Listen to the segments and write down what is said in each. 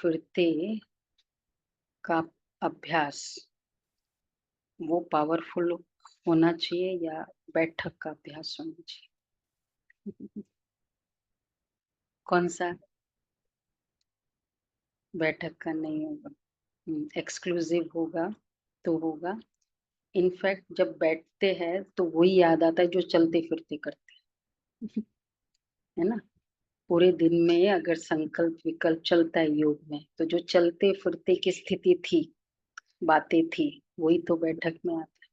फिरते का अभ्यास वो पावरफुल होना चाहिए या बैठक का अभ्यास होना चाहिए? कौन सा? बैठक का नहीं होगा, एक्सक्लूसिव होगा तो होगा। इनफैक्ट जब बैठते हैं तो वही याद आता है जो चलते फिरते करते हैं। है ना? पूरे दिन में अगर संकल्प विकल्प चलता है योग में, तो जो चलते फिरते की स्थिति थी, बातें थी, वही तो बैठक में आता है।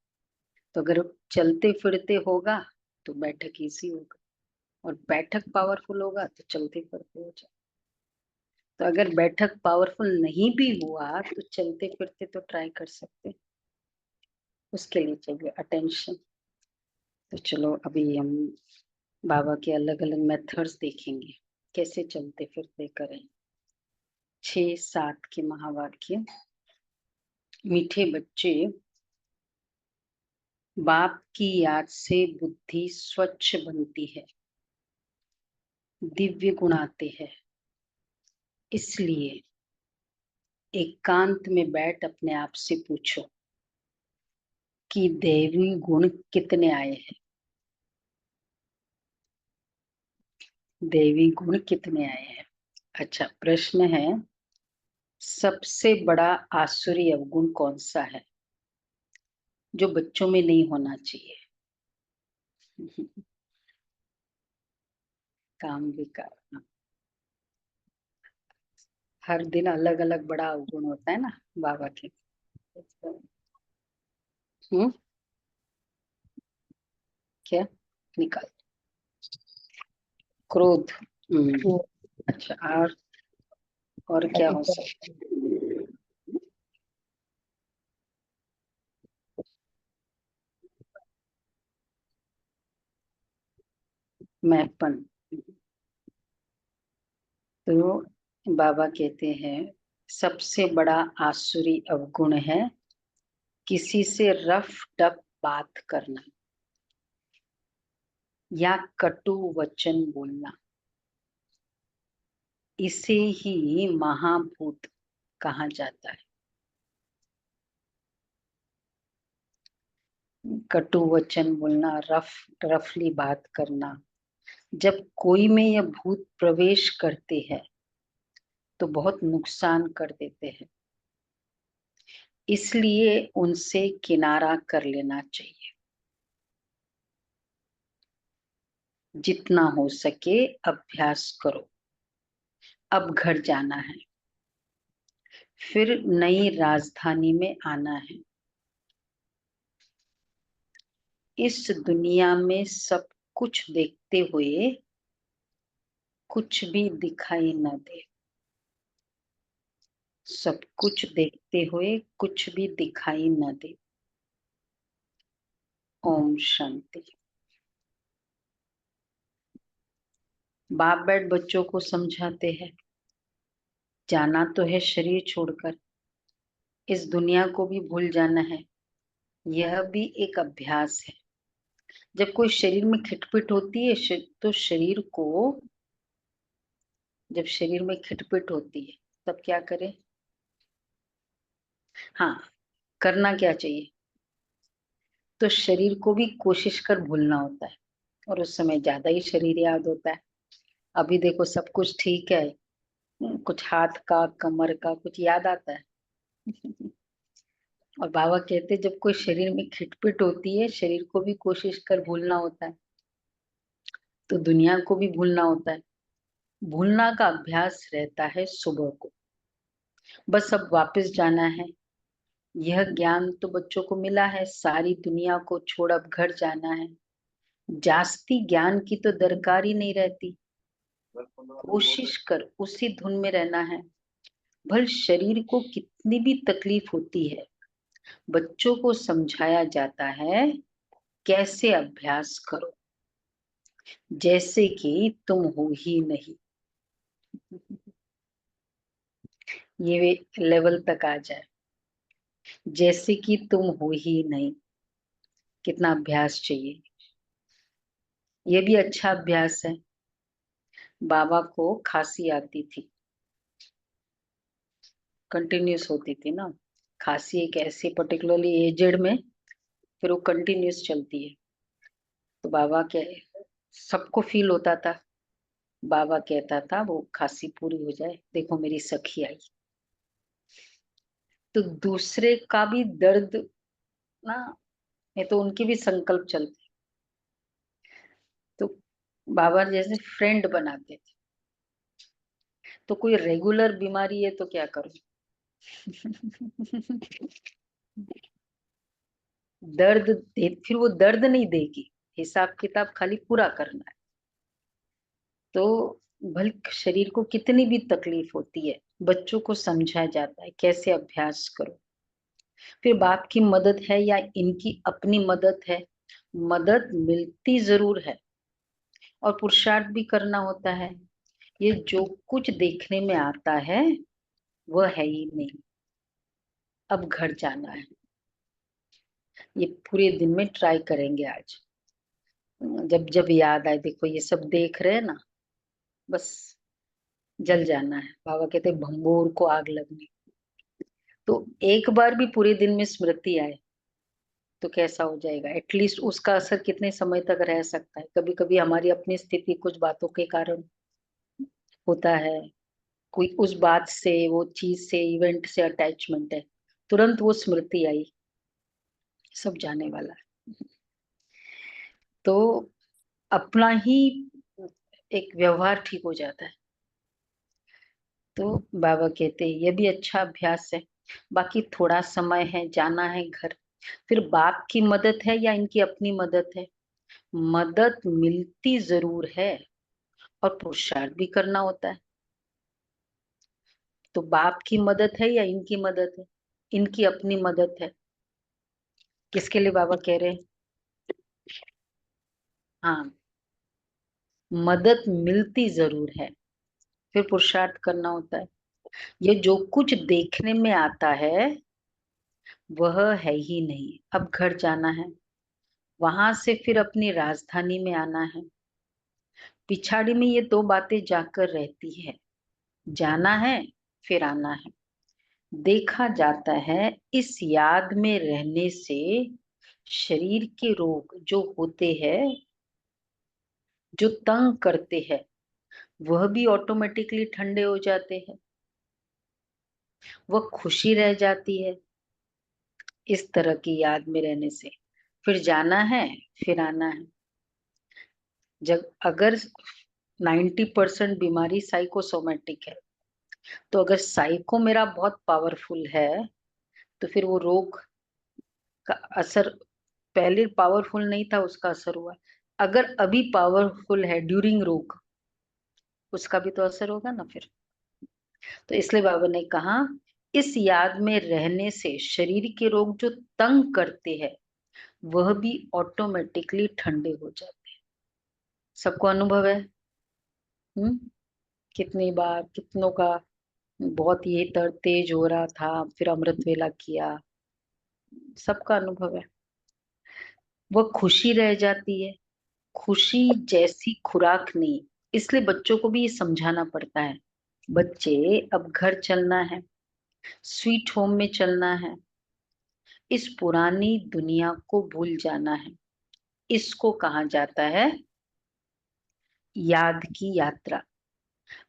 तो अगर चलते फिरते होगा तो बैठक इजी होगा, और बैठक पावरफुल होगा तो चलते फिरते हो जाए। तो अगर बैठक पावरफुल नहीं भी हुआ तो चलते फिरते तो ट्राई कर सकते, उसके लिए चाहिए अटेंशन। तो चलो अभी हम बाबा के अलग अलग मेथड्स देखेंगे, कैसे चलते फिरते करें। 6-7 के महावाक्य। मीठे बच्चे, बाप की याद से बुद्धि स्वच्छ बनती है, दिव्य गुण आते हैं। इसलिए एकांत में बैठ अपने आप से पूछो कि दैवी गुण कितने आए हैं। दैवी गुण कितने आए हैं? अच्छा, प्रश्न है, सबसे बड़ा आसुरी अवगुण कौन सा है जो बच्चों में नहीं होना चाहिए? काम भी करना। हर दिन अलग अलग बड़ा अवगुण होता है ना बाबा के। हम्म, क्या? निकाल। क्रोध। अच्छा, और क्या हो सकता है? मैपन। तो बाबा कहते हैं सबसे बड़ा आसुरी अवगुण है किसी से रफ टफ बात करना या कटु वचन बोलना। इसे ही महाभूत कहा जाता है। कटु वचन बोलना, रफली बात करना। जब कोई में यह भूत प्रवेश करते हैं तो बहुत नुकसान कर देते हैं, इसलिए उनसे किनारा कर लेना चाहिए। जितना हो सके अभ्यास करो। अब घर जाना है, फिर नई राजधानी में आना है। इस दुनिया में सब कुछ देखते हुए कुछ भी दिखाई न दे। सब कुछ देखते हुए कुछ भी दिखाई न दे। ओम शांति। बाप बैठ बच्चों को समझाते हैं, जाना तो है शरीर छोड़कर, इस दुनिया को भी भूल जाना है। यह भी एक अभ्यास है। जब कोई शरीर में खिटपिट होती है तो शरीर को, जब शरीर में खिटपिट होती है तब क्या करें? हाँ, करना क्या चाहिए? तो शरीर को भी कोशिश कर भूलना होता है, और उस समय ज्यादा ही शरीर याद होता है। अभी देखो सब कुछ ठीक है, कुछ हाथ का कमर का कुछ याद आता है। और बाबा कहते जब कोई शरीर में खिटपिट होती है, शरीर को भी कोशिश कर भूलना होता है, तो दुनिया को भी भूलना होता है। भूलना का अभ्यास रहता है सुबह को। बस अब वापस जाना है। यह ज्ञान तो बच्चों को मिला है, सारी दुनिया को छोड़ अब घर जाना है। जास्ती ज्ञान की तो दरकार ही नहीं रहती। कोशिश कर उसी धुन में रहना है। भले शरीर को कितनी भी तकलीफ होती है, बच्चों को समझाया जाता है कैसे अभ्यास करो, जैसे कि तुम हो ही नहीं। ये लेवल तक आ जाए, जैसे कि तुम हो ही नहीं। कितना अभ्यास चाहिए। ये भी अच्छा अभ्यास है। बाबा को खांसी आती थी, कंटिन्यूस होती थी ना। खांसी एक ऐसी पर्टिकुलरली एजेड में फिर वो कंटिन्यूस चलती है। तो बाबा के सबको फील होता था। बाबा कहता था वो खांसी पूरी हो जाए, देखो मेरी सखी आई। तो दूसरे का भी दर्द ना, ये तो उनके भी संकल्प चलते। तो बाबा जैसे फ्रेंड बनाते थे। तो कोई रेगुलर बीमारी है तो क्या करूं? दर्द दे, फिर वो दर्द नहीं देगी, हिसाब किताब खाली पूरा करना है। तो भले शरीर को कितनी भी तकलीफ होती है, बच्चों को समझाया जाता है कैसे अभ्यास करो। फिर बाप की मदद है या इनकी अपनी मदद है, मदद मिलती जरूर है और पुरुषार्थ भी करना होता है। ये जो कुछ देखने में आता है वह है ही नहीं। अब घर जाना है, ये पूरे दिन में ट्राई करेंगे आज। जब जब याद आए, देखो ये सब देख रहे हैं ना, बस जल जाना है। बाबा कहते भंबोर को आग लगनी। तो एक बार भी पूरे दिन में स्मृति आए तो कैसा हो जाएगा, एटलीस्ट उसका असर कितने समय तक रह सकता है। कभी कभी हमारी अपनी स्थिति कुछ बातों के कारण होता है, कोई उस बात से, वो चीज से, इवेंट से अटैचमेंट है, तुरंत वो स्मृति आई, सब जाने वाला है। तो अपना ही एक व्यवहार ठीक हो जाता है। तो बाबा कहते हैं ये भी अच्छा अभ्यास है। बाकी थोड़ा समय है, जाना है घर। फिर बाप की मदद है या इनकी अपनी मदद है, मदद मिलती जरूर है और पुरुषार्थ भी करना होता है। तो बाप की मदद है या इनकी मदद है, इनकी अपनी मदद है। किसके लिए बाबा कह रहे हैं? हाँ, मदद मिलती जरूर है, फिर पुरुषार्थ करना होता है। ये जो कुछ देखने में आता है वह है ही नहीं। अब घर जाना है, वहां से फिर अपनी राजधानी में आना है। पिछाड़ी में ये दो बातें जाकर रहती है, जाना है फिर आना है। देखा जाता है इस याद में रहने से शरीर के रोग जो होते हैं, जो तंग करते हैं, वह भी ऑटोमेटिकली ठंडे हो जाते हैं। वह खुशी रह जाती है इस तरह की याद में रहने से। फिर जाना है फिर आना है। जब अगर 90% बीमारी साइकोसोमेटिक है, तो अगर साइको मेरा बहुत पावरफुल है तो फिर वो रोग का असर, पहले पावरफुल नहीं था उसका असर हुआ, अगर अभी पावरफुल है ड्यूरिंग रोग, उसका भी तो असर होगा ना फिर। तो इसलिए बाबा ने कहा इस याद में रहने से शरीर के रोग जो तंग करते हैं वह भी ऑटोमेटिकली ठंडे हो जाते हैं। सबको अनुभव है। हम्म। कितनी बार कितनों का बहुत ये तर तेज हो रहा था, फिर अमृत वेला किया, सबका अनुभव है। वह खुशी रह जाती है, खुशी जैसी खुराक नहीं। इसलिए बच्चों को भी ये समझाना पड़ता है, बच्चे अब घर चलना है, स्वीट होम में चलना है, इस पुरानी दुनिया को भूल जाना है। इसको कहा जाता है याद की यात्रा।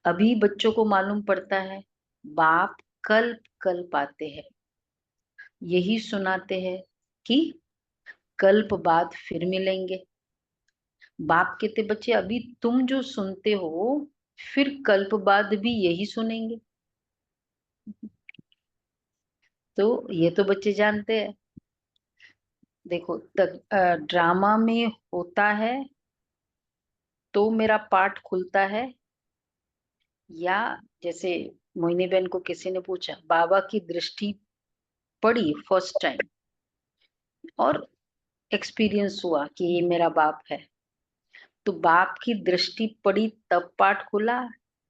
अभी बच्चों को मालूम पड़ता है बाप कल कल्प आते हैं, यही सुनाते हैं कि कल्प बाद फिर मिलेंगे। बाप कहते बच्चे अभी तुम जो सुनते हो फिर कल्प बाद भी यही सुनेंगे। तो ये तो बच्चे जानते हैं। देखो ड्रामा में होता है तो मेरा पाठ खुलता है, या जैसे मोहिनी बहन को किसी ने पूछा, बाबा की दृष्टि पड़ी फर्स्ट टाइम और एक्सपीरियंस हुआ कि ये मेरा बाप है, तो बाप की दृष्टि पड़ी तब पाठ खुला,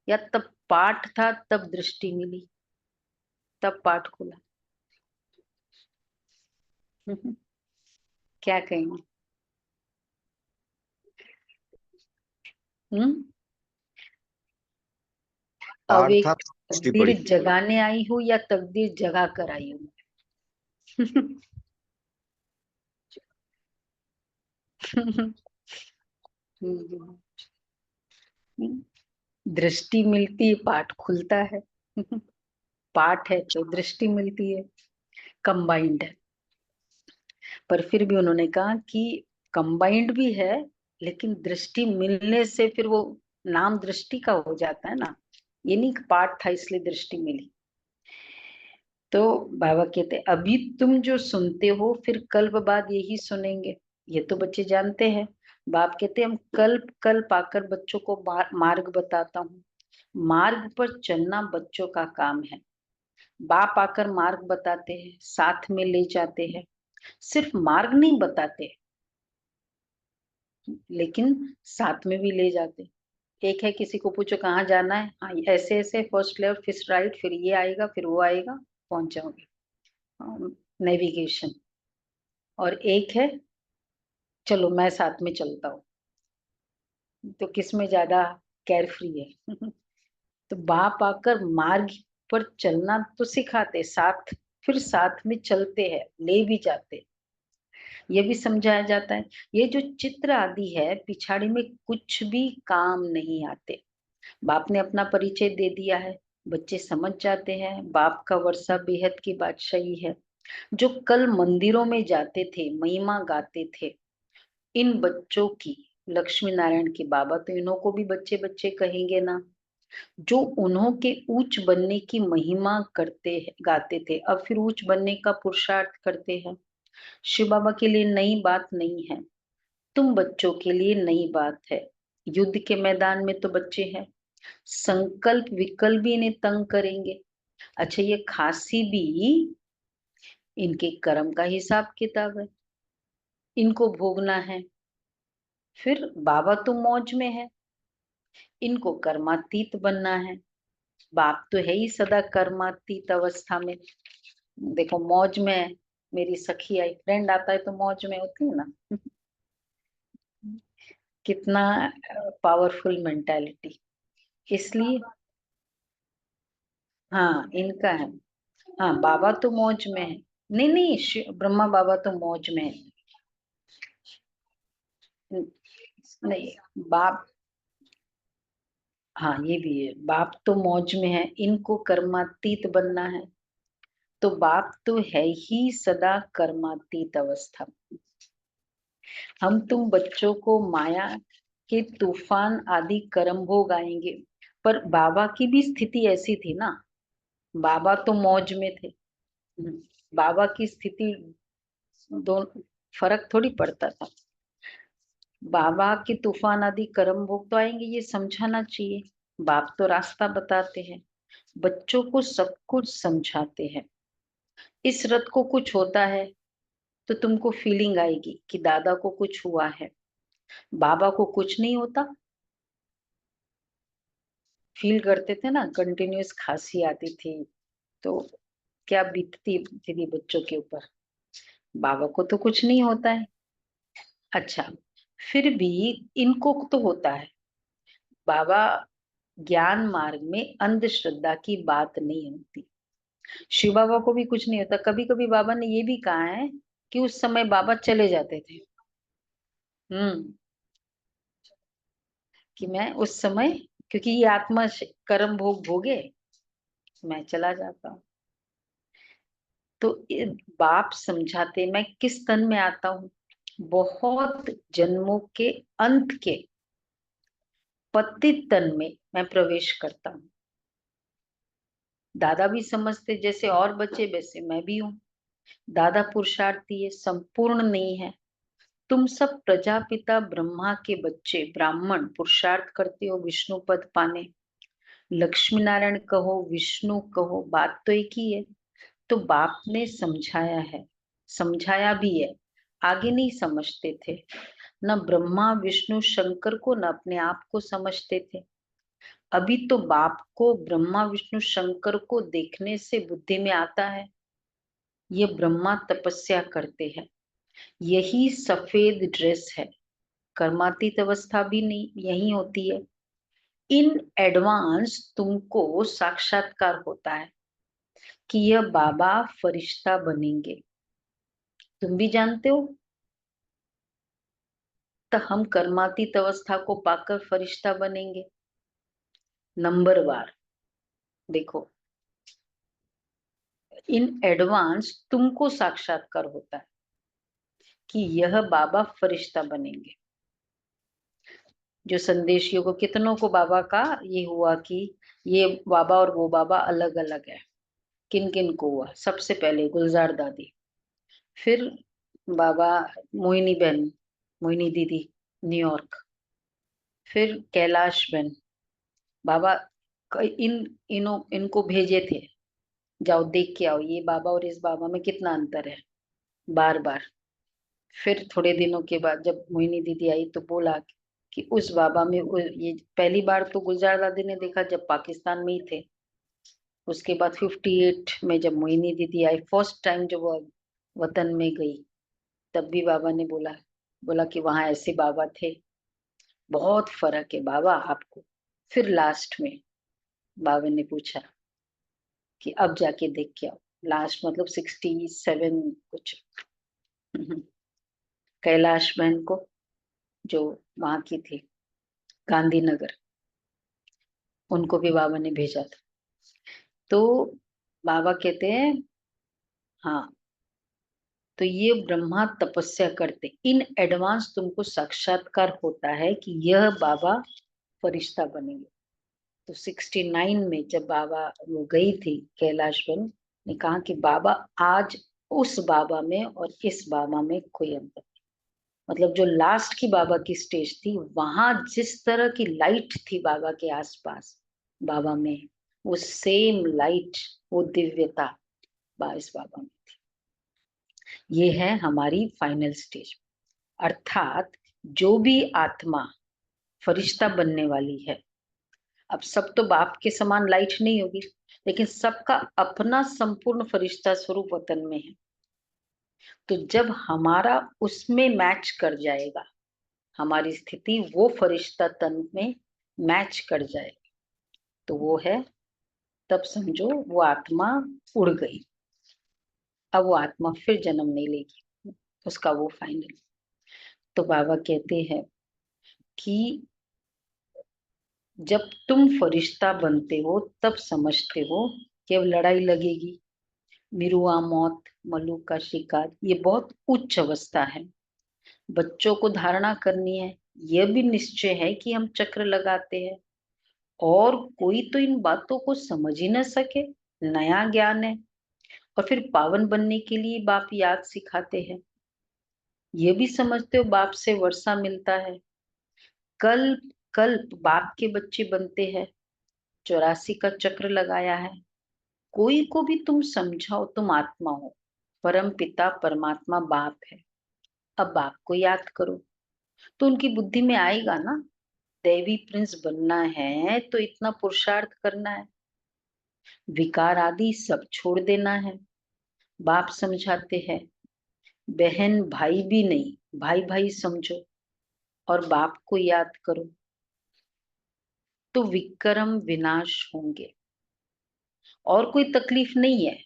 या तब पाठ था तब दृष्टि मिली, तब पाठ खुला? क्या कहेंगे? हम्म। पाठ अवेक था तकदीर जगाने आई हूँ या तकदीर जगा कर आई हूँ? दृष्टि मिलती है, पाठ खुलता है। पाठ है तो दृष्टि मिलती है, कंबाइंड है। पर फिर भी उन्होंने कहा कि कंबाइंड भी है, लेकिन दृष्टि मिलने से फिर वो नाम दृष्टि का हो जाता है ना। ये नहीं कि पाठ था इसलिए दृष्टि मिली। तो बाबा कहते अभी तुम जो सुनते हो फिर कल्प बाद यही सुनेंगे, ये तो बच्चे जानते हैं। बाप कहते हम कल्प कल्प आकर बच्चों को मार्ग बताता हूँ। मार्ग पर चलना बच्चों का काम है। बाप आकर मार्ग बताते हैं, साथ में ले जाते हैं। सिर्फ मार्ग नहीं बताते, लेकिन साथ में भी ले जाते। एक है किसी को पूछो कहाँ जाना है, हाँ ऐसे ऐसे फर्स्ट लेफ्ट फिर राइट फिर ये आएगा फिर वो आएगा, पहुंच जाओगे। नेविगेशन। और एक है चलो मैं साथ में चलता हूँ, तो किसमें ज्यादा केयर फ्री है? तो बाप आकर मार्ग पर चलना तो सिखाते, साथ फिर साथ में चलते हैं, ले भी जाते। ये भी समझाया जाता है ये जो चित्र आदि है पिछाड़ी में कुछ भी काम नहीं आते। बाप ने अपना परिचय दे दिया है, बच्चे समझ जाते हैं बाप का वर्षा बेहद की बादशाही है। जो कल मंदिरों में जाते थे महिमा गाते थे इन बच्चों की, लक्ष्मी नारायण के बाबा तो इन्हों को भी बच्चे बच्चे कहेंगे ना। जो उन्हों के ऊंच बनने की महिमा करते गाते थे अब फिर ऊंच बनने का पुरुषार्थ करते हैं। शिव बाबा के लिए नई बात नहीं है, तुम बच्चों के लिए नई बात है। युद्ध के मैदान में तो बच्चे हैं, संकल्प विकल्प भी इन्हें तंग करेंगे। अच्छा ये खांसी भी इनके कर्म का हिसाब किताब है, इनको भोगना है। फिर बाबा तो मौज में है, इनको कर्मातीत बनना है। बाप तो है ही सदा कर्मातीत अवस्था में। देखो मौज में है, मेरी सखी आई फ्रेंड आता है तो मौज में होती है ना। कितना पावरफुल मेंटालिटी। इसलिए हाँ इनका है। हाँ बाबा तो मौज में है। नहीं नहीं ब्रह्मा बाबा तो मौज में है। नहीं बाप, हाँ ये भी है, बाप तो मौज में है, इनको कर्मातीत बनना है। तो बाप तो है ही सदा कर्मातीत अवस्था। हम तुम बच्चों को माया के तूफान आदि कर्म भोग आएंगे, पर बाबा की भी स्थिति ऐसी थी ना। बाबा तो मौज में थे। बाबा की स्थिति दोनों फर्क थोड़ी पड़ता था। बाबा के तूफान आदि कर्म भोग तो आएंगे, ये समझाना चाहिए। बाप तो रास्ता बताते हैं, बच्चों को सब कुछ समझाते हैं। इस रथ को कुछ होता है तो तुमको फीलिंग आएगी कि दादा को कुछ हुआ है। बाबा को कुछ नहीं होता, फील करते थे ना, कंटिन्यूअस खांसी आती थी तो क्या बीतती थी बच्चों के ऊपर। बाबा को तो कुछ नहीं होता है। अच्छा फिर भी इनको तो होता है। बाबा ज्ञान मार्ग में अंधश्रद्धा की बात नहीं होती। शिव बाबा को भी कुछ नहीं होता। कभी कभी बाबा ने ये भी कहा है कि उस समय बाबा चले जाते थे। हम्म, कि मैं उस समय, क्योंकि ये आत्मा कर्म भोग भोगे, मैं चला जाता हूँ। तो बाप समझाते मैं किस तन में आता हूँ, बहुत जन्मों के अंत के पतित तन में मैं प्रवेश करता हूँ। दादा भी समझते जैसे और बच्चे वैसे मैं भी हूँ। दादा पुरुषार्थी है, संपूर्ण नहीं है। तुम सब प्रजापिता ब्रह्मा के बच्चे ब्राह्मण पुरुषार्थ करते हो विष्णु पद पाने। लक्ष्मी नारायण कहो विष्णु कहो बात तो एक ही है। तो बाप ने समझाया है, समझाया भी है। आगे नहीं समझते थे, न ब्रह्मा विष्णु शंकर को न अपने आप को समझते थे। अभी तो बाप को ब्रह्मा विष्णु शंकर को देखने से बुद्धि में आता है ये ब्रह्मा तपस्या करते हैं, यही सफेद ड्रेस है। कर्मातीत अवस्था भी नहीं यही होती है। इन एडवांस तुमको साक्षात्कार होता है कि यह बाबा फरिश्ता बनेंगे। तुम भी जानते हो, तो हम कर्मातीत अवस्था को पाकर फरिश्ता बनेंगे। नंबरवार देखो, इन एडवांस तुमको साक्षात्कार होता है कि यह बाबा फरिश्ता बनेंगे। जो संदेशियों को, कितनों को बाबा का ये हुआ कि ये बाबा और वो बाबा अलग अलग है। किन किन को हुआ? सबसे पहले गुलजार दादी, फिर बाबा मोहिनी बहन, मोहिनी दीदी न्यूयॉर्क, फिर कैलाश बहन। बाबा इनको भेजे थे, जाओ देख के आओ ये बाबा और इस बाबा में कितना अंतर है, बार बार। फिर थोड़े दिनों के बाद जब मोहिनी दीदी आई तो बोला कि उस बाबा में ये पहली बार तो गुलजार दादी ने देखा जब पाकिस्तान में ही थे। उसके बाद 58 में जब मोहिनी दीदी आई, फर्स्ट टाइम जब वो वतन में गई, तब भी बाबा ने बोला बोला कि वहां ऐसे बाबा थे, बहुत फर्क है बाबा आपको। फिर लास्ट में बाबा ने पूछा कि अब जाके देख के आओ। लास्ट मतलब 67 कुछ। कैलाश बहन को, जो वहां की थी गांधीनगर, उनको भी बाबा ने भेजा था। तो बाबा कहते हैं, हाँ, तो ये ब्रह्मा तपस्या करते, इन एडवांस तुमको साक्षात्कार होता है कि यह बाबा फरिश्ता बनेंगे। तो 69 में जब बाबा वो गई थी, कैलाश बन ने कहा कि बाबा आज उस बाबा में और इस बाबा में कोई अंतर, मतलब जो लास्ट की बाबा की स्टेज थी वहां जिस तरह की लाइट थी बाबा के आसपास, बाबा में वो सेम लाइट, वो दिव्यता इस बाबा में। ये है हमारी फाइनल स्टेज। अर्थात जो भी आत्मा फरिश्ता बनने वाली है, अब सब तो बाप के समान लाइट नहीं होगी, लेकिन सबका अपना संपूर्ण फरिश्ता स्वरूप वतन में है। तो जब हमारा उसमें मैच कर जाएगा, हमारी स्थिति वो फरिश्ता तन में मैच कर जाएगी, तो वो है, तब समझो वो आत्मा उड़ गई। अब वो आत्मा फिर जन्म नहीं लेगी, उसका वो फाइनल। तो बाबा कहते हैं कि जब तुम फरिश्ता बनते हो तब समझते हो कि अब लड़ाई लगेगी, मिरुआ मौत, मल्लू का शिकार, ये बहुत उच्च अवस्था है। बच्चों को धारणा करनी है, यह भी निश्चय है कि हम चक्र लगाते हैं और कोई तो इन बातों को समझ ही न सके, नया ज्ञान है। और फिर पावन बनने के लिए बाप याद सिखाते हैं, ये भी समझते हो बाप से वर्षा मिलता है, कल्प कल्प बाप के बच्चे बनते हैं, 84 का चक्र लगाया है। कोई को भी तुम समझाओ तुम आत्मा हो, परम पिता परमात्मा बाप है, अब बाप को याद करो, तो उनकी बुद्धि में आएगा ना, देवी प्रिंस बनना है तो इतना पुरुषार्थ करना है, विकार आदि सब छोड़ देना है। बाप समझाते हैं, बहन भाई भी नहीं, भाई भाई समझो और बाप को याद करो, तो विक्रम विनाश होंगे। और कोई तकलीफ नहीं है,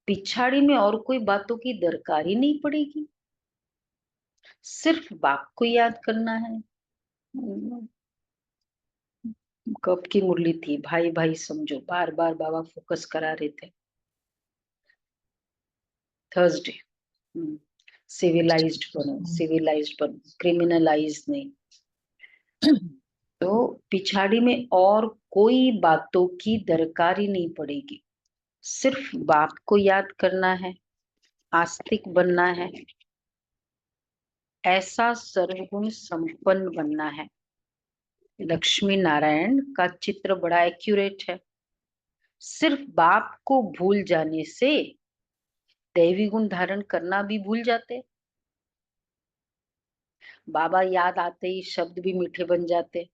पिछाड़ी में और कोई बातों की दरकार ही नहीं पड़ेगी, सिर्फ बाप को याद करना है। कब की मुरली थी, भाई भाई समझो, बार बार बाबा फोकस करा रहे थे। थर्सडे, सिविलाइज्ड बनो, सिविलाइज्ड बनो, क्रिमिनलाइज नहीं। तो पिछाड़ी में और कोई बातों की दरकार ही नहीं पड़ेगी, सिर्फ बाप को याद करना है, आस्तिक बनना है, ऐसा सर्वगुण संपन्न बनना है। लक्ष्मी नारायण का चित्र बड़ा एक्यूरेट है। सिर्फ बाप को भूल जाने से दैवी गुण धारण करना भी भूल जाते। बाबा याद आते ही शब्द भी मीठे बन जाते,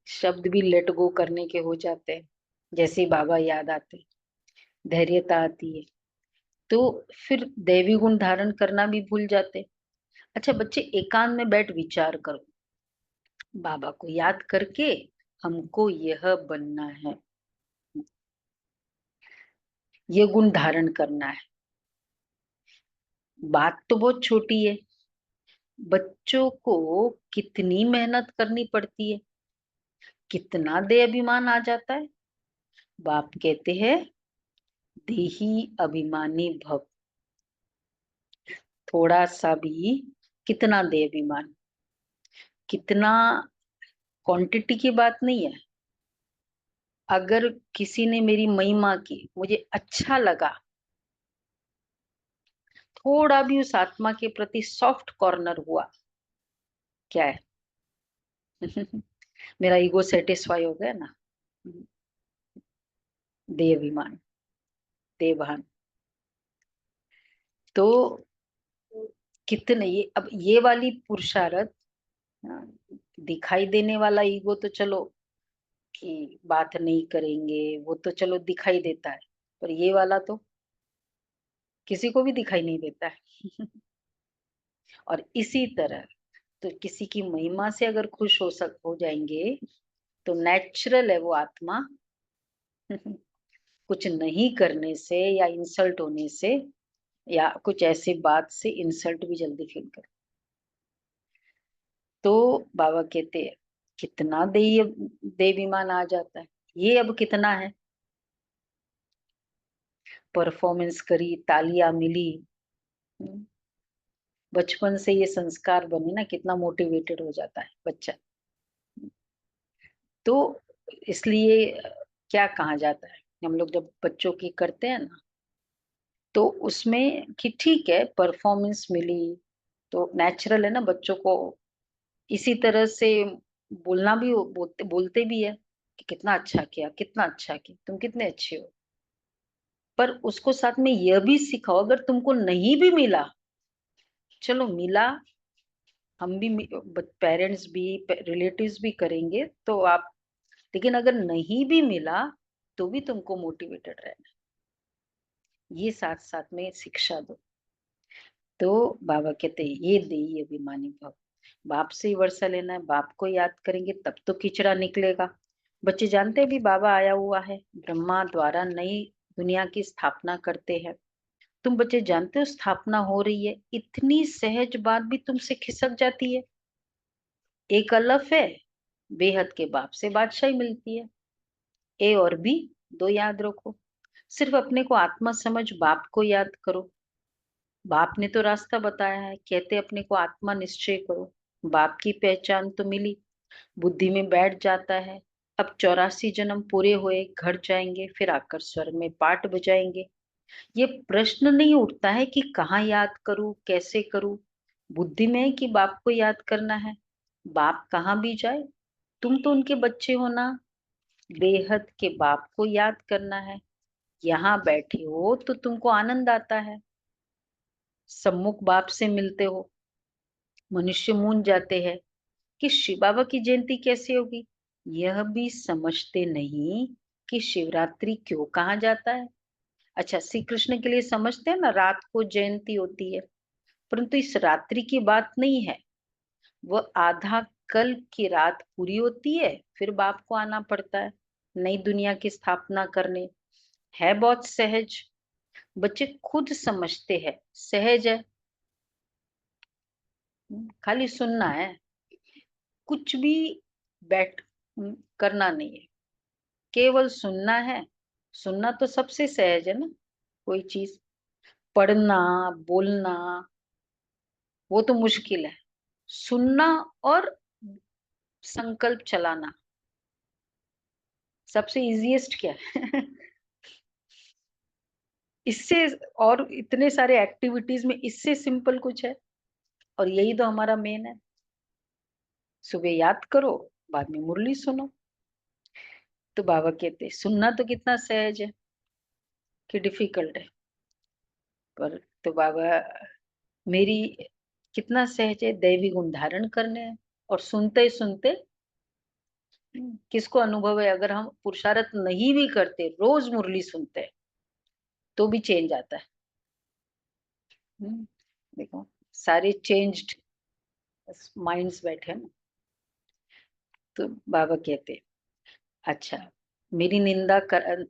शब्द भी लेट गो करने के हो जाते, जैसे ही बाबा याद आते धैर्यता आती है, तो फिर दैवी गुण धारण करना भी भूल जाते। अच्छा बच्चे, एकांत में बैठ विचार करो, बाबा को याद करके हमको यह बनना है, ये गुण धारण करना है। बात तो बहुत छोटी है, बच्चों को कितनी मेहनत करनी पड़ती है, कितना दे अभिमान आ जाता है। बाप कहते हैं देही अभिमानी भव। थोड़ा सा भी, कितना दे अभिमान, कितना, क्वांटिटी की बात नहीं है। अगर किसी ने मेरी महिमा की, मुझे अच्छा लगा, थोड़ा भी उस आत्मा के प्रति सॉफ्ट कॉर्नर हुआ, क्या है? मेरा ईगो सेटिस्फाई हो गया ना। दे अभिमान, देवभान। तो कितने ये, अब ये वाली पुरुषार्थ, हाँ, दिखाई देने वाला ईगो तो चलो कि बात नहीं करेंगे, वो तो चलो दिखाई देता है, पर ये वाला तो किसी को भी दिखाई नहीं देता है। और इसी तरह तो किसी की महिमा से अगर खुश हो जाएंगे, तो नेचुरल है वो आत्मा। कुछ नहीं करने से या इंसल्ट होने से या कुछ ऐसी बात से इंसल्ट भी जल्दी फील कर। तो बाबा कहते हैं कितना देविमान आ जाता है। ये अब कितना है, परफॉर्मेंस करी, तालियां मिली, हम्म, बचपन से ये संस्कार बने ना, कितना मोटिवेटेड हो जाता है बच्चा। तो इसलिए क्या कहा जाता है, हम लोग जब बच्चों की करते हैं ना, तो उसमें कि ठीक है परफॉर्मेंस मिली, तो नेचुरल है ना बच्चों को इसी तरह से बोलना भी, बोलते बोलते भी है कि कितना अच्छा किया, कितना अच्छा किया, तुम कितने अच्छे हो। पर उसको साथ में यह भी सिखाओ अगर तुमको नहीं भी मिला, चलो मिला, हम भी, पेरेंट्स भी, रिलेटिव्स भी करेंगे तो आप, लेकिन अगर नहीं भी मिला तो भी तुमको मोटिवेटेड रहना, ये साथ साथ में शिक्षा दो। तो बाबा कहते हैं ये देही अभिमानी भव। बाप से ही वर्षा लेना है, बाप को याद करेंगे तब तो किचड़ा निकलेगा। बच्चे जानते हैं भी बाबा आया हुआ है, ब्रह्मा द्वारा नई दुनिया की स्थापना करते हैं। तुम बच्चे जानते हो स्थापना हो रही है, इतनी सहज बात भी तुमसे खिसक जाती है। एक अलफ है, बेहद के बाप से बादशाही मिलती है। ए और बी दो याद रखो, सिर्फ अपने को आत्मा समझ बाप को याद करो। बाप ने तो रास्ता बताया है, कहते अपने को आत्मा निश्चय करो। बाप की पहचान तो मिली, बुद्धि में बैठ जाता है। अब 84 जन्म पूरे हुए, घर जाएंगे, फिर आकर स्वर्ग में पाठ बजाएंगे। ये प्रश्न नहीं उठता है कि कहाँ याद करूं, कैसे करूं। बुद्धि में है कि बाप को याद करना है। बाप कहाँ भी जाए, तुम तो उनके बच्चे हो ना। बेहद के बाप को याद करना है। यहाँ बैठे हो तो तुमको आनंद आता है, सम्मुख बाप से मिलते हो। मनुष्य मूंझ जाते हैं कि शिव बाबा की जयंती कैसे होगी, यह भी समझते नहीं कि शिवरात्रि क्यों कहा जाता है। अच्छा, श्री कृष्ण के लिए समझते हैं ना, रात को जयंती होती है, परंतु इस रात्रि की बात नहीं है। वह आधा कल की रात पूरी होती है, फिर बाप को आना पड़ता है नई दुनिया की स्थापना करने। है बहुत सहज, बच्चे खुद समझते हैं, सहज है। खाली सुनना है, कुछ भी बैठ करना नहीं है, केवल सुनना है। सुनना तो सबसे सहज है ना, कोई चीज। पढ़ना, बोलना वो तो मुश्किल है। सुनना और संकल्प चलाना सबसे इजीएस्ट क्या है। इससे और इतने सारे एक्टिविटीज में इससे सिंपल कुछ है, और यही तो हमारा मेन है। सुबह याद करो, बाद में मुरली सुनो। तो बाबा कहते हैं सुनना तो कितना सहज है कि डिफिकल्ट है। पर तो बाबा, मेरी कितना सहज है दैवी गुण धारण करने हैं। और सुनते सुनते किसको अनुभव है, अगर हम पुरुषार्थ नहीं भी करते, रोज मुरली सुनते हैं, तो भी चेंज आता है। देखो, सारे चेंज्ड माइंड्स बैठे हैं ना। तो बाबा कहते, अच्छा, मेरी निंदा कर,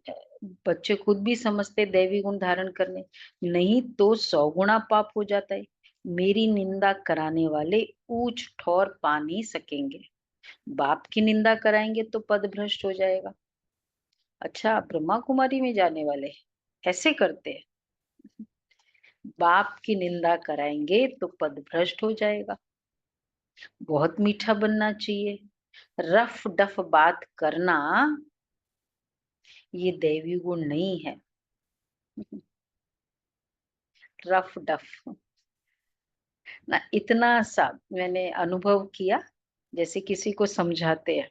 बच्चे खुद भी समझते दैवी गुण धारण करने, नहीं तो 100 गुना पाप हो जाता है। मेरी निंदा कराने वाले ऊंच ठौर पा नहीं सकेंगे। बाप की निंदा कराएंगे तो पद भ्रष्ट हो जाएगा। अच्छा, आप ब्रह्मा कुमारी में जाने वाले ऐसे करते हैं? बाप की निंदा कराएंगे तो पद भ्रष्ट हो जाएगा। बहुत मीठा बनना चाहिए। रफ डफ बात करना ये दैवी गुण नहीं है। रफ डफ ना, इतना सा मैंने अनुभव किया, जैसे किसी को समझाते हैं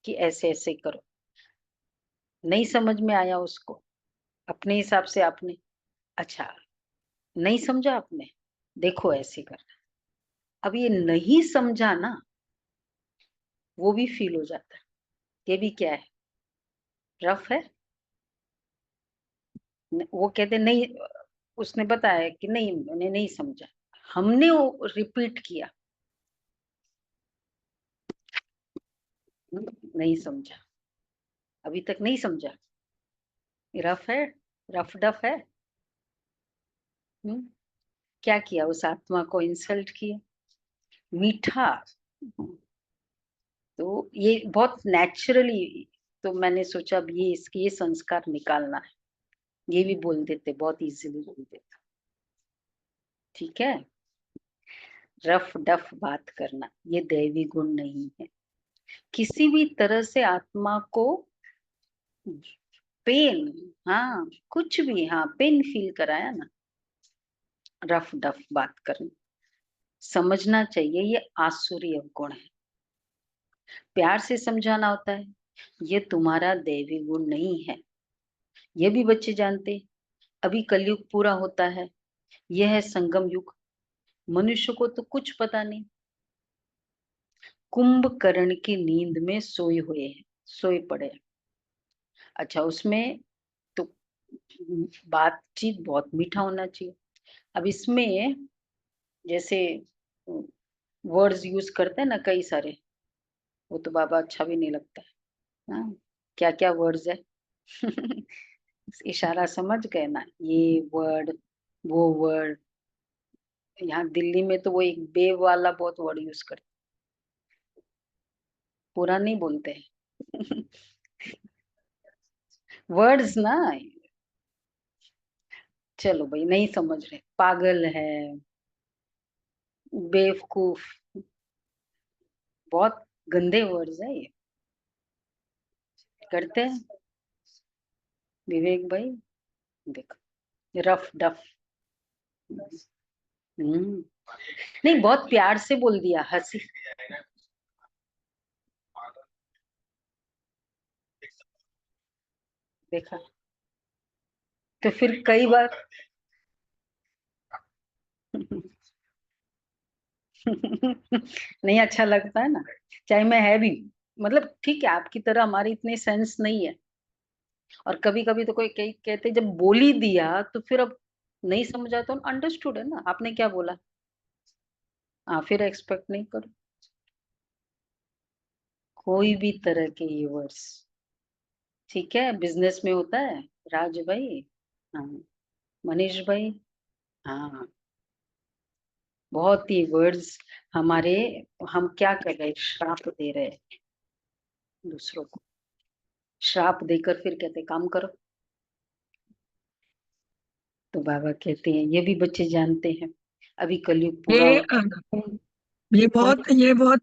कि ऐसे ऐसे करो, नहीं समझ में आया उसको, अपने हिसाब से आपने, अच्छा, नहीं समझा आपने, देखो ऐसे करना। अब ये नहीं समझा ना, वो भी फील हो जाता है, ये भी क्या है, रफ है। वो कहते नहीं, उसने बताया कि नहीं मैंने नहीं समझा, हमने वो रिपीट किया, नहीं समझा, अभी तक नहीं समझा, रफ है, रफ डफ है। हम्म, क्या किया, उस आत्मा को इंसल्ट किया। मीठा, तो ये बहुत नेचुरली, तो मैंने सोचा अब ये इसके ये संस्कार निकालना है। ये भी बोल देते, बहुत इजीली बोल देते। ठीक है, रफ डफ बात करना ये दैवी गुण नहीं है। किसी भी तरह से आत्मा को पेन, हाँ कुछ भी, हाँ पेन फील कराया ना, रफ डफ बात करना, समझना चाहिए ये आसुरी अवगुण है। प्यार से समझाना होता है, ये तुम्हारा दैवी गुण नहीं है। ये भी बच्चे जानते, अभी कलयुग पूरा होता है, यह है संगम युग, मनुष्य को तो कुछ पता नहीं, कुंभकर्ण की नींद में सोए हुए हैं, सोए पड़े हैं। अच्छा, उसमें तो बातचीत बहुत मीठा होना चाहिए। अब इसमें जैसे वर्ड्स यूज करते हैं ना कई सारे, वो तो बाबा अच्छा भी नहीं लगता है। हाँ, क्या क्या वर्ड्स है। इशारा समझ गए ना, ये वर्ड, वो वर्ड। यहाँ दिल्ली में तो वो एक बे वाला बहुत वर्ड यूज करते, पूरा नहीं बोलते हैं। वर्ड्स ना, चलो भाई नहीं समझ रहे, पागल है, बेवकूफ, बहुत गंदे वर्ड्स है ये, करते हैं विवेक भाई, देखो रफ डफ। हम्म, नहीं बहुत प्यार से बोल दिया, हंसी, देखा, तो फिर कई बार नहीं अच्छा लगता है ना, चाहे मैं है भी, मतलब ठीक है, आपकी तरह हमारी इतनी सेंस नहीं है। और कभी कभी तो कोई कई कहते जब बोल ही दिया तो फिर अब नहीं समझा तो अंडरस्टूड है ना, आपने क्या बोला, हाँ फिर एक्सपेक्ट नहीं करो कोई भी तरह के ये वर्ड्स। ठीक है, बिजनेस में होता है, राज भाई, हाँ, मनीष भाई, हाँ, बहुत ही वर्ड्स हमारे, हम क्या कर रहे हैं, श्राप दे रहे हैं दूसरों को, श्राप देकर फिर कहते काम करो। तो बाबा कहते हैं ये भी बच्चे जानते हैं, अभी कलयुग पूरा ये होता है। ये बहुत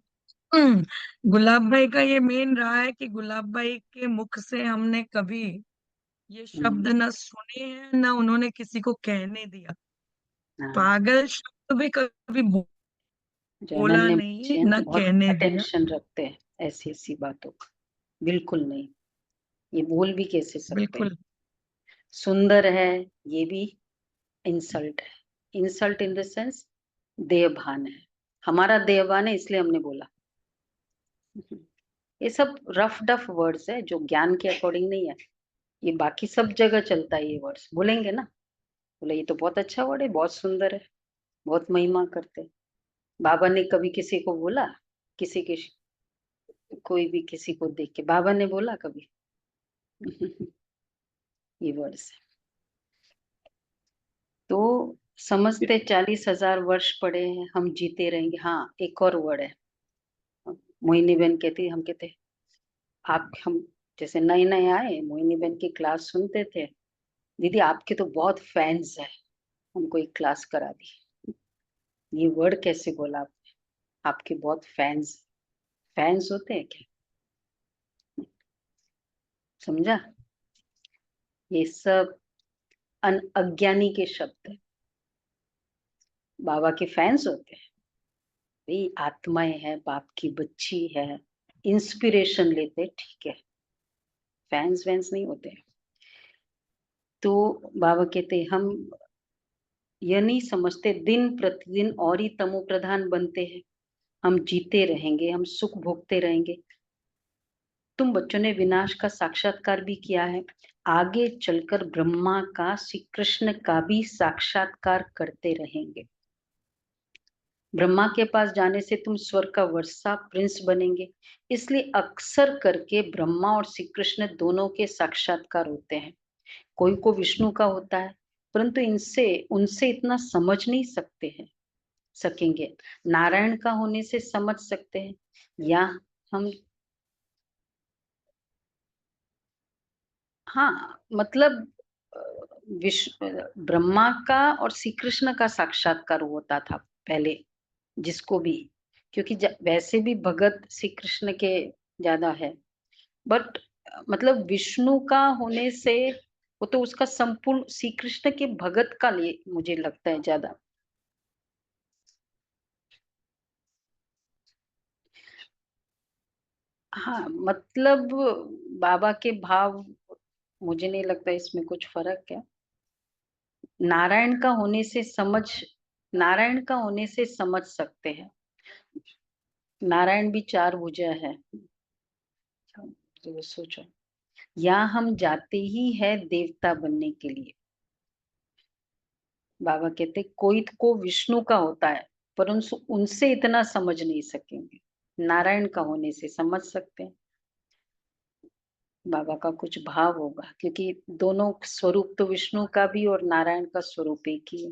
गुलाब भाई का ये मेन रहा है कि गुलाब भाई के मुख से हमने कभी ये हम्म, शब्द न सुने हैं न उन्होंने किसी को कहने दिया। हाँ, पागल शब्द भी कभी जो बोला अनन्य बच्चे नहीं हैं ना, न बहुत कहने दिया। अटेंशन रखते हैं ऐसी ऐसी बातों का, बिल्कुल नहीं, ये बोल भी कैसे सकते हैं। बिल्कुल सुंदर है, ये भी इंसल्ट है, इंसल्ट इन द सेंस देहभान है, हमारा देहभान है इसलिए हमने बोला। ये सब रफ डफ वर्ड्स है जो ज्ञान के अकॉर्डिंग नहीं है, ये बाकी सब जगह चलता है, ये वर्ड्स बोलेंगे ना, बोले ये तो बहुत अच्छा वर्ड है, बहुत सुंदर है, बहुत महिमा करते हैं। बाबा ने कभी किसी को बोला, किसी के कोई भी किसी को देख के बाबा ने बोला कभी ये वर्ड्स है। तो समझते 40,000 वर्ष पड़े हैं, हम जीते रहेंगे। हाँ, एक और वर्ड है। मोहिनी बहन कहती, हम कहते आप, हम जैसे नए नए आए, मोहिनी बहन की क्लास सुनते थे, दीदी आपके तो बहुत फैंस है, हमको एक क्लास करा दी। ये वर्ड कैसे बोला आपने? आपके बहुत फैंस, फैंस होते हैं क्या? समझा? ये सब अज्ञानी के शब्द है। बाबा के फैंस होते हैं भाई, आत्माएं हैं, बाप की बच्ची है, इंस्पिरेशन लेते, ठीक है, फैंस वैंस नहीं होते। तो बाबा कहते हम यह नहीं समझते दिन प्रतिदिन और ही तमो प्रधान बनते हैं, हम जीते रहेंगे, हम सुख भोगते रहेंगे। तुम बच्चों ने विनाश का साक्षात्कार भी किया है, आगे चलकर ब्रह्मा का, श्री कृष्ण का भी साक्षात्कार करते रहेंगे। ब्रह्मा के पास जाने से तुम स्वर्ग का वर्षा प्रिंस बनेंगे, इसलिए अक्सर करके ब्रह्मा और श्री कृष्ण दोनों के साक्षात्कार होते हैं। कोई को विष्णु का होता है, परंतु इनसे उनसे इतना समझ नहीं सकते हैं, सकेंगे। नारायण का होने से समझ सकते हैं, या हम, हाँ मतलब विश्व ब्रह्मा का और श्री कृष्ण का साक्षात्कार होता था पहले, जिसको भी, क्योंकि वैसे भी भगत श्री कृष्ण के ज्यादा है, बट मतलब विष्णु का होने से वो तो उसका संपूर्ण श्री कृष्ण के भगत का लिए मुझे लगता है ज्यादा। हाँ मतलब बाबा के भाव, मुझे नहीं लगता इसमें कुछ फर्क है। नारायण का होने से समझ, नारायण का होने से समझ सकते हैं। नारायण भी चार भुजा है, तो सोचो, यहाँ हम जाते ही है देवता बनने के लिए। बाबा कहते कोई को विष्णु का होता है, पर उनसे इतना समझ नहीं सकेंगे, नारायण का होने से समझ सकते हैं। बाबा का कुछ भाव होगा, क्योंकि दोनों स्वरूप तो विष्णु का भी और नारायण का स्वरूप एक ही है।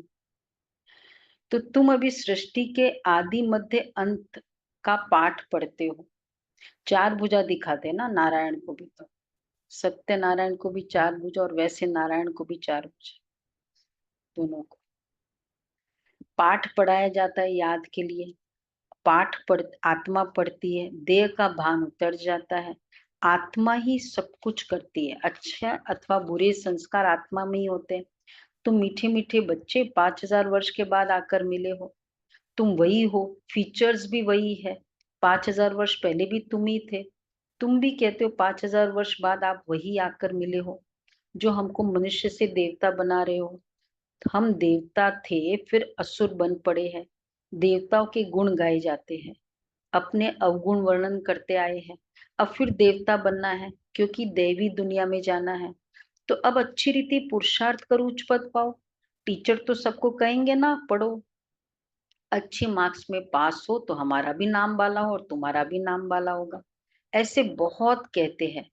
तो तुम अभी सृष्टि के आदि मध्य अंत का पाठ पढ़ते हो। चार भुजा दिखाते हैं ना नारायण को भी, तो सत्य नारायण को भी चार भुजा और वैसे नारायण को भी चार भुजा, दोनों को पाठ पढ़ाया जाता है याद के लिए। पाठ पढ़, आत्मा पढ़ती है, देह का भान उतर जाता है, आत्मा ही सब कुछ करती है। अच्छा अथवा बुरे संस्कार आत्मा में ही होते हैं। तुम मीठे मीठे बच्चे 5,000 वर्ष के बाद आकर मिले हो, तुम वही हो, फीचर्स भी वही है। 5,000 वर्ष पहले भी तुम ही थे। तुम भी कहते हो 5,000 वर्ष बाद आप वही आकर मिले हो, जो हमको मनुष्य से देवता बना रहे हो। हम देवता थे, फिर असुर बन पड़े हैं। देवताओं के गुण गाए जाते हैं, अपने अवगुण वर्णन करते आए हैं। अब फिर देवता बनना है, क्योंकि देवी दुनिया में जाना है। तो अब अच्छी रीति पुरुषार्थ करो, उच्च पद पाओ। टीचर तो सबको कहेंगे ना पढ़ो, अच्छे मार्क्स में पास हो तो हमारा भी नाम वाला हो और तुम्हारा भी नाम वाला होगा। ऐसे बहुत कहते हैं।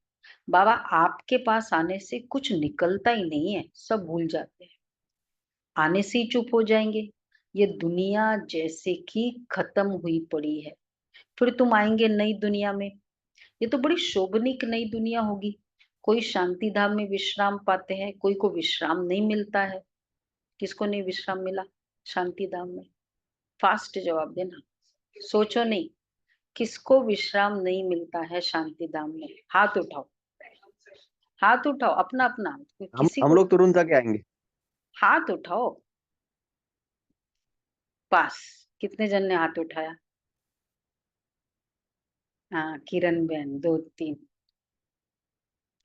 बाबा आपके पास आने से कुछ निकलता ही नहीं है, सब भूल जाते हैं, आने से ही चुप हो जाएंगे। ये दुनिया जैसे कि खत्म हुई पड़ी है, फिर तुम आएंगे नई दुनिया में। ये तो बड़ी शोभनीक नई दुनिया होगी। कोई शांति धाम में विश्राम पाते हैं, कोई को विश्राम नहीं मिलता है। किसको नहीं विश्राम मिला शांति धाम में? फास्ट जवाब देना, सोचो नहीं, किसको विश्राम नहीं मिलता है शांति धाम में? हाथ उठाओ, हाथ उठाओ, अपना अपना, किसी हम को, लोग तुरंत आके आएंगे। हाथ उठाओ। पास, कितने जन ने हाथ उठाया? हाँ किरण बहन, दो तीन।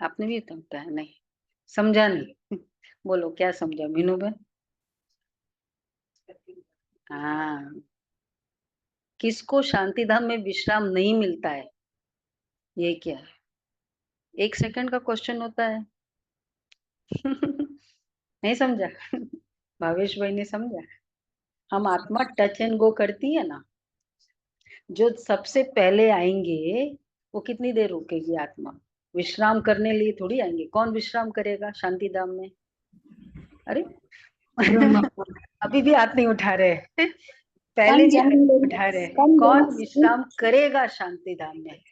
आपने भी तो बताया नहीं, समझा नहीं बोलो क्या समझा मीनू बहन? हाँ, किसको शांति धाम में विश्राम नहीं मिलता है? ये क्या है? 1 सेकंड का क्वेश्चन होता है नहीं समझा भावेश भाई ने समझा? हम आत्मा टच एंड गो करती है ना, जो सबसे पहले आएंगे वो कितनी देर रुकेगी आत्मा? विश्राम करने लिए थोड़ी आएंगे। कौन विश्राम करेगा शांति धाम में? अरे ब्रह्म अभी भी हाथ नहीं उठा रहे पहले कम भी हाथ जन्म नहीं लेने उठा रहे। कम कौन जन्म विश्राम करेगा शांति धाम में?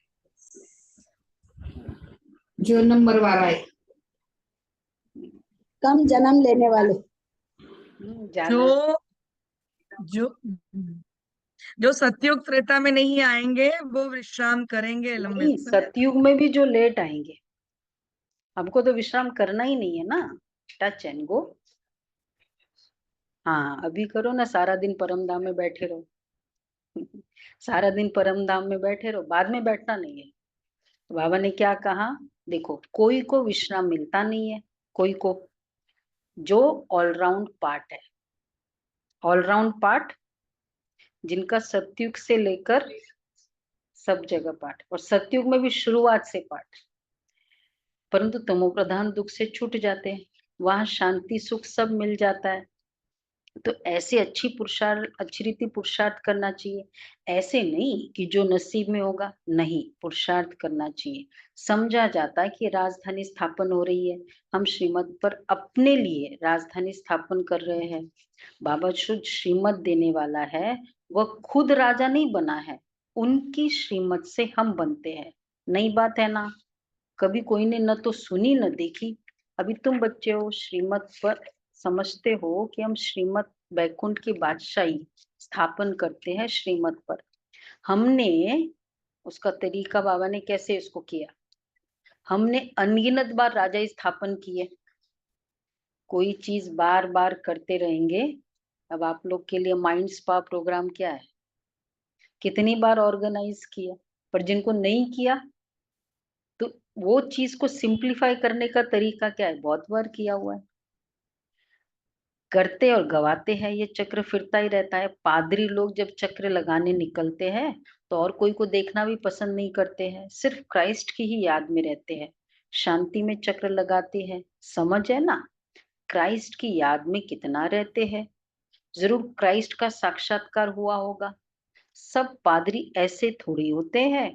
जो नंबर वाला है, कम जन्म लेने वाले। जाना जो जो जो सतयुग त्रेता में नहीं आएंगे वो विश्राम करेंगे लंबे नहीं, समय। सतयुग में भी जो लेट आएंगे, हमको तो विश्राम करना ही नहीं है ना, टच एंड गो। हाँ अभी करो ना, सारा दिन परम धाम में बैठे रहो सारा दिन परम धाम में बैठे रहो, बाद में बैठना नहीं है। तो बाबा ने क्या कहा, देखो कोई को विश्राम मिलता नहीं है, कोई को, जो ऑलराउंड पार्ट है, ऑलराउंड पार्ट जिनका सतयुग से लेकर सब जगह पार्ट, और सतयुग में भी शुरुआत से पार्ट, परंतु तमोप्रधान दुख से छूट जाते हैं, वहां शांति सुख सब मिल जाता है। तो ऐसे अच्छी रीति पुरुषार्थ करना चाहिए। ऐसे नहीं कि जो नसीब में होगा, नहीं, पुरुषार्थ करना चाहिए। समझा जाता है कि राजधानी स्थापन हो रही है, हम श्रीमत पर अपने लिए राजधानी स्थापन कर रहे हैं। बाबा शुद्ध श्रीमत देने वाला है, वह खुद राजा नहीं बना है, उनकी श्रीमत से हम बनते हैं। नई बात है ना, कभी कोई ने न तो सुनी न देखी। अभी तुम बच्चे हो, श्रीमत पर समझते हो कि हम श्रीमत वैकुंठ की बादशाही स्थापन करते हैं श्रीमत पर। हमने उसका तरीका बाबा ने कैसे इसको किया, हमने अनगिनत बार राजा स्थापन किए। कोई चीज बार बार करते रहेंगे। अब आप लोग के लिए माइंड स्पा प्रोग्राम क्या है, कितनी बार ऑर्गेनाइज किया, पर जिनको नहीं किया तो वो चीज को सिंप्लीफाई करने का तरीका क्या है, बहुत बार किया हुआ है। करते और गवाते हैं, ये चक्र फिरता ही रहता है। पादरी लोग जब चक्र लगाने निकलते हैं तो और कोई को देखना भी पसंद नहीं करते हैं, सिर्फ क्राइस्ट की ही याद में रहते हैं, शांति में चक्र लगाते हैं। समझ है ना, क्राइस्ट की याद में कितना रहते हैं। जरूर क्राइस्ट का साक्षात्कार हुआ होगा। सब पादरी ऐसे थोड़ी होते हैं,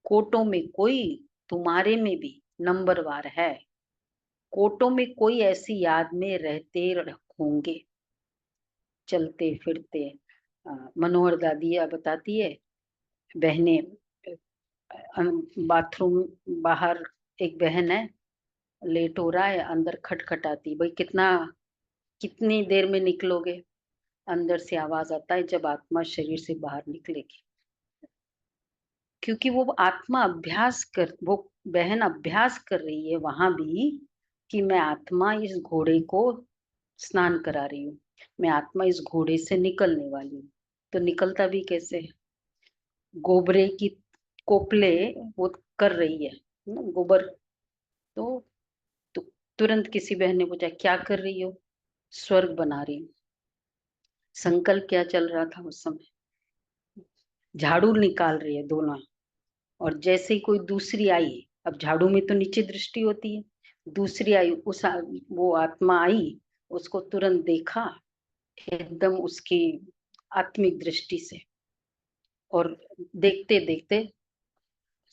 कोटों में कोई, तुम्हारे में भी नंबरवार है। कोटों में कोई ऐसी याद में रहते होंगे, चलते फिरते। मनोहर दादी बताती है, बहने बाथरूम बाहर एक बहन है, लेट हो रहा है, अंदर खटखटाती, भाई कितनी देर में निकलोगे? अंदर से आवाज आता है, जब आत्मा शरीर से बाहर निकलेगी। क्योंकि वो आत्मा वो बहन अभ्यास कर रही है वहां भी कि मैं आत्मा इस घोड़े को स्नान करा रही हूँ, मैं आत्मा इस घोड़े से निकलने वाली हूँ। तो निकलता भी कैसे है? गोबरे की कोपले वो कर रही है ना, गोबर। तो, तो तुरंत किसी बहन ने पूछा क्या कर रही हो? स्वर्ग बना रही हूँ। संकल्प क्या चल रहा था उस समय? झाड़ू निकाल रही है दोनों। और जैसे ही कोई दूसरी आई, अब झाड़ू में तो नीचे दृष्टि होती है, दूसरी आई, वो आत्मा आई, उसको तुरंत देखा, एकदम उसकी आत्मिक दृष्टि से, और देखते देखते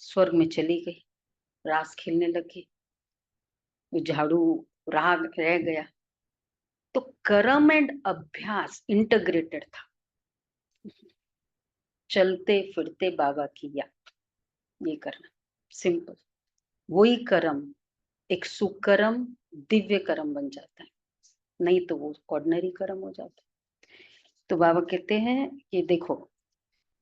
स्वर्ग में चली गई, रास खेलने लगी, वो झाड़ू रह गया। तो कर्म एंड अभ्यास इंटीग्रेटेड था, चलते फिरते बाबा की याद, ये करना सिंपल। वही कर्म एक सुकर्म दिव्य कर्म बन जाता है, नहीं तो वो ऑर्डिनरी कर्म हो जाता है। तो बाबा कहते हैं कि देखो,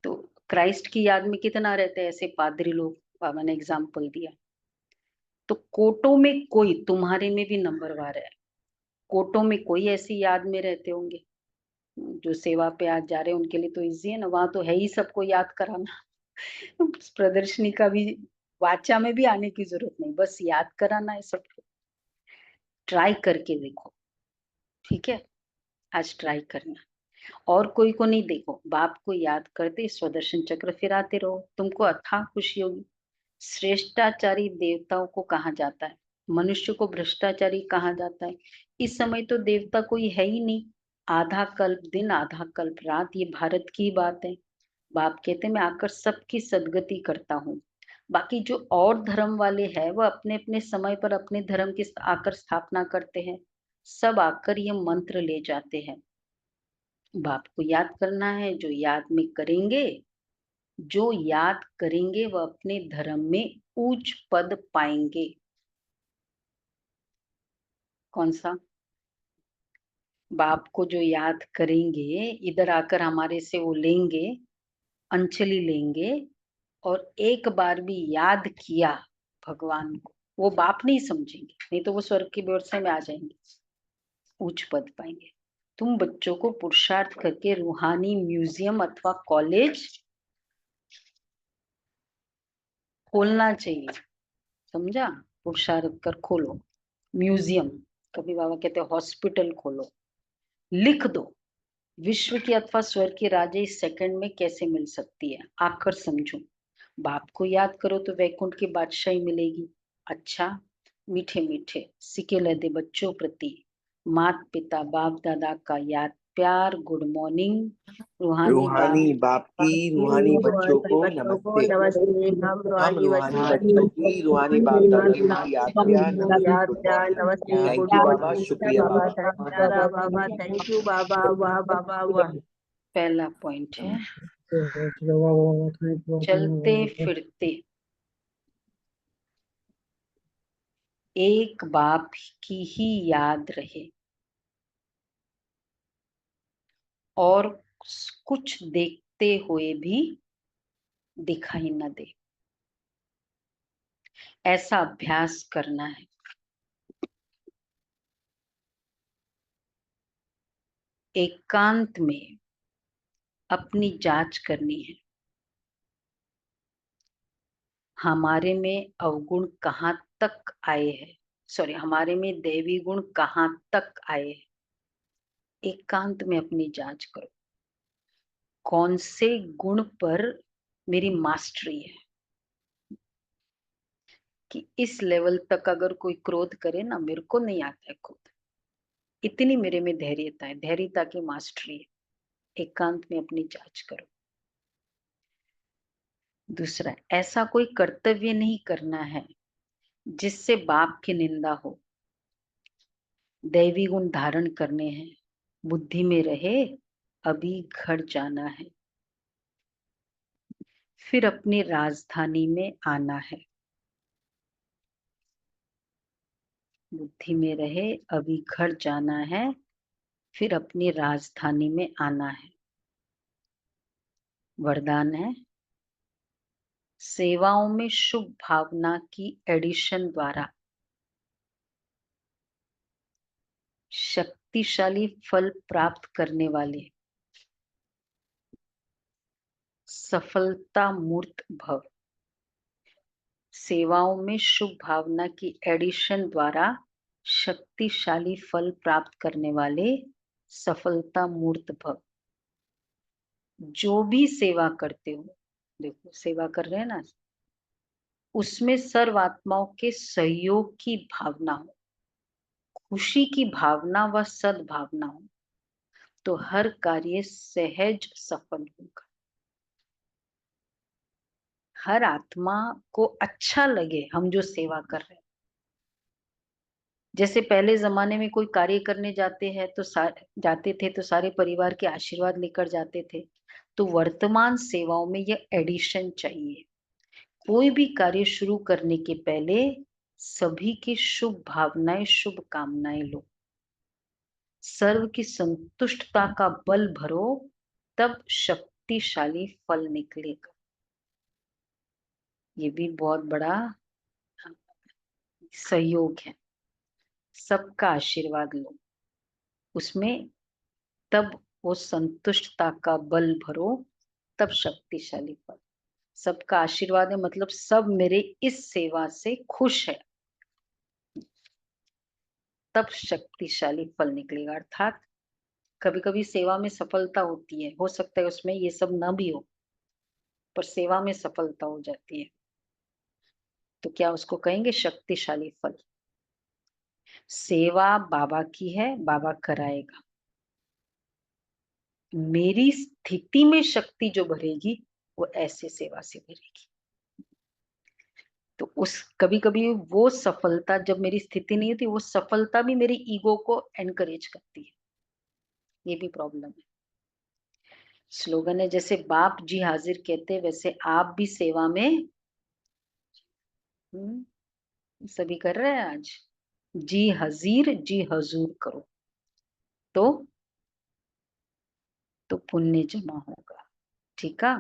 तो क्राइस्ट की याद में कितना रहते हैं ऐसे पादरी लोग, बाबा ने एग्जाम्पल दिया। तो कोटों में कोई, तुम्हारे में भी नंबरवार है, कोटों में कोई ऐसी याद में रहते होंगे। जो सेवा पे आज जा रहे हैं उनके लिए तो इजी है ना, वहां तो है ही सबको याद कराना प्रदर्शनी का भी वाचा में भी आने की जरूरत नहीं, बस याद कराना है सबको। ट्राई करके देखो, ठीक है, आज ट्राई करना। और कोई को नहीं, देखो बाप को याद करते स्वदर्शन चक्र फिराते रहो, तुमको अथाह खुशी होगी। श्रेष्ठाचारी देवताओं को कहा जाता है, मनुष्य को भ्रष्टाचारी कहा जाता है। इस समय तो देवता कोई है ही नहीं, आधा कल्प दिन आधा कल्प रात, ये भारत की बात है। बाप कहते मैं आकर सबकी सदगति करता हूँ। बाकी जो और धर्म वाले हैं वो अपने अपने समय पर अपने धर्म की आकर स्थापना करते हैं, सब आकर ये मंत्र ले जाते हैं। बाप को याद करना है, जो याद में करेंगे, जो याद करेंगे वह अपने धर्म में ऊंच पद पाएंगे। कौन सा? बाप को जो याद करेंगे, इधर आकर हमारे से वो लेंगे, अंजलि लेंगे, और एक बार भी याद किया भगवान को, वो बाप नहीं समझेंगे, नहीं तो वो स्वर्ग की व्यवस्था में आ जाएंगे, उच्च पद पाएंगे। तुम बच्चों को पुरुषार्थ करके रूहानी म्यूजियम अथवा कॉलेज खोलना चाहिए, समझा? पुरुषार्थ कर खोलो म्यूजियम, कभी बाबा कहते हैं हॉस्पिटल खोलो, लिख दो विश्व की अथवा स्वर्ग की राजे इस सेकंड में कैसे मिल सकती है, आकर समझो। बाप को याद करो तो वैकुंठ की बादशाही मिलेगी। अच्छा, मीठे मीठे सिके लदे बच्चों प्रति मात पिता बाप दादा का याद प्यार, गुड मॉर्निंग। रूहानी बाप रूहानी बाप की रूहानी बच्चों को नमस्ते। नमस्ते। हम हम रूहानी रूहानी बच्चों बच्चों की रूहानी बाप दादा की याद प्यार नमस्ते, याद गुड प्यार मॉर्निंग। नमस्ते, thank good you Baba, morning. शुक्रिया बाबा। धन्यवाद बाबा, थैंक यू बाबा, वाह बाबा वाह। पहला पॉइंट है, चलते फिरते एक बाप की ही याद रहे और कुछ देखते हुए भी दिखाई न दे, ऐसा अभ्यास करना है। एकांत में अपनी जांच करनी है, हमारे में अवगुण कहाँ तक आए हैं, सॉरी हमारे में दैवी गुण कहाँ तक आए हैं। एकांत में अपनी जांच करो, कौन से गुण पर मेरी मास्टरी है, कि इस लेवल तक अगर कोई क्रोध करे ना, मेरे को नहीं आता है क्रोध, इतनी मेरे में धैर्यता है, धैर्यता की मास्टरी है। एकांत में अपनी जांच करो। दूसरा, ऐसा कोई कर्तव्य नहीं करना है जिससे बाप की निंदा हो। दैवी गुण धारण करने हैं, बुद्धि में रहे अभी घर जाना है, फिर अपनी राजधानी में आना है। बुद्धि में रहे अभी घर जाना है, फिर अपनी राजधानी में आना है। वरदान है, सेवाओं में शुभ भावना की एडिशन द्वारा शक्तिशाली फल प्राप्त करने वाले सफलता मूर्त भव। सेवाओं में शुभ भावना की एडिशन द्वारा शक्तिशाली फल प्राप्त करने वाले सफलता मूर्त भव। जो भी सेवा करते हो, देखो सेवा कर रहे हैं ना, उसमें सर्वात्माओं के सहयोग की भावना हो, खुशी की भावना व सद्भावना हो, तो हर कार्य सहज सफल होगा। हर आत्मा को अच्छा लगे हम जो सेवा कर रहे हैं। जैसे पहले जमाने में कोई कार्य करने जाते हैं तो जाते थे तो सारे परिवार के आशीर्वाद लेकर जाते थे, तो वर्तमान सेवाओं में यह एडिशन चाहिए। कोई भी कार्य शुरू करने के पहले सभी की शुभ भावनाएं, शुभ कामनाएं लो, सर्व की संतुष्टता का बल भरो, तब शक्तिशाली फल निकलेगा। ये भी बहुत बड़ा सहयोग है, सबका आशीर्वाद लो, उसमें तब वो संतुष्टता का बल भरो, तब शक्तिशाली फल। सबका आशीर्वाद है मतलब सब मेरे इस सेवा से खुश है, तब शक्तिशाली फल निकलेगा। अर्थात कभी कभी सेवा में सफलता होती है, हो सकता है उसमें ये सब ना भी हो, पर सेवा में सफलता हो जाती है, तो क्या उसको कहेंगे शक्तिशाली फल। सेवा बाबा की है, बाबा कराएगा। मेरी स्थिति में शक्ति जो भरेगी वो ऐसे सेवा से भरेगी। तो उस कभी कभी वो सफलता, जब मेरी स्थिति नहीं होती, वो सफलता भी मेरी ईगो को एनकरेज करती है। ये भी प्रॉब्लम है। स्लोगन है, जैसे बाप जी हाजिर कहते, वैसे आप भी सेवा में। सभी कर रहे हैं आज। जी हाजिर जी हजूर करो तो पुण्य जमा होगा। ठीक है,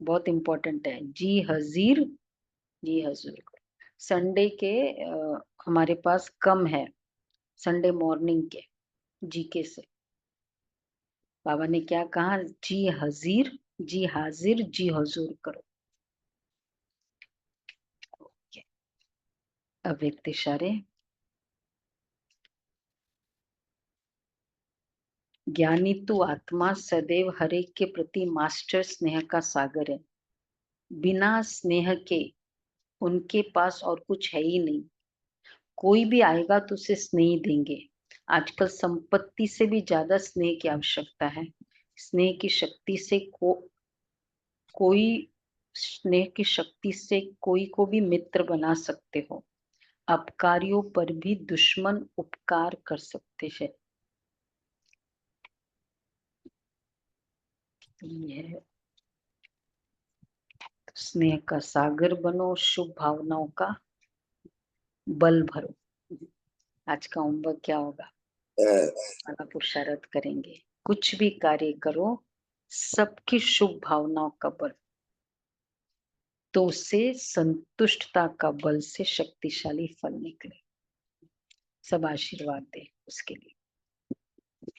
बहुत इंपॉर्टेंट है। जी हाजिर जी हजूर करो। संडे के हमारे पास कम है, संडे मॉर्निंग के जीके से बाबा ने क्या कहा, जी हाजिर जी हजूर करो। ओके, अव्यक्त इशारे। ज्ञानी तू आत्मा सदैव हरे के प्रति मास्टर स्नेह का सागर है। बिना स्नेह के उनके पास और कुछ है ही नहीं। कोई भी आएगा तो उसे स्नेह देंगे। आजकल संपत्ति से भी ज्यादा स्नेह की आवश्यकता है। स्नेह की शक्ति से कोई स्नेह की शक्ति से कोई को भी मित्र बना सकते हो। अपकारियों पर भी दुश्मन उपकार कर सकते हैं। ये स्नेह का सागर बनो, शुभ भावनाओं का बल भरो। आज का होमवर्क क्या होगा? वाला पुरुषार्थ करेंगे। कुछ भी कार्य करो, सबकी शुभ भावनाओं का बल, तो उससे संतुष्टता का बल से शक्तिशाली फल निकले। सब आशीर्वाद दे उसके लिए।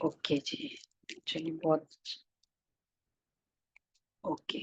ओके जी, चलिए बहुत ओके।